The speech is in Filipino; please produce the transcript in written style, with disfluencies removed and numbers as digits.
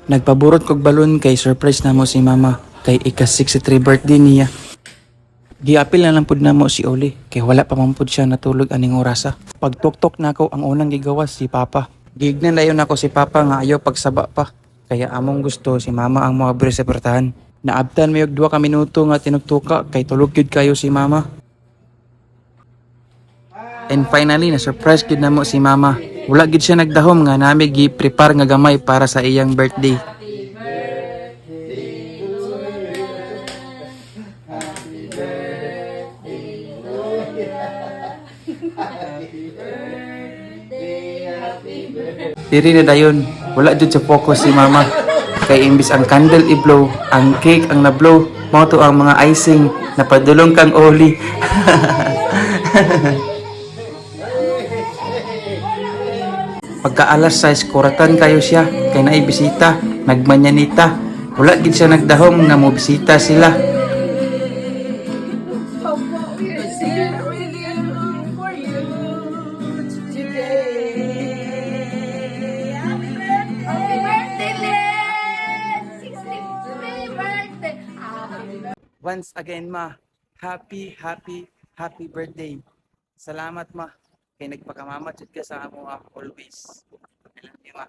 Nagpaburot kog balon kay surprise na mo si mama kay ika-63 birthday niya. Giapil na lang pud namo si Oli kay wala pa man pud siya natulog aning orasa. Pagtuktok nako ang unang gigawas si Papa. Gignan dayon nako si Papa nga ayaw pagsaba pa. Kaya among gusto si mama ang moabre sa pertahan. Naabtan mayog 2 ka minuto nga tinugtuka kay tulog gyud kayo si mama. And finally na surprise gid namo si mama. Wala gid siya nagdahom nga nami gi-prepare nga gamay para sa iyang birthday. Diri na dayon, wala jud sa focus si mama. Kay imbis ang candle i-blow, ang cake ang na-blow, mao to ang mga icing na padulong kang Oli. Pagka alas 6, kuratan kayo siya, kay naay bisita, nagmanyanita. Wala gid siya nagdahom nga mo bisita sila. Once again, ma, happy birthday. Salamat, ma. Kay nagpakamama jud ka sa amo always. I love you, ma.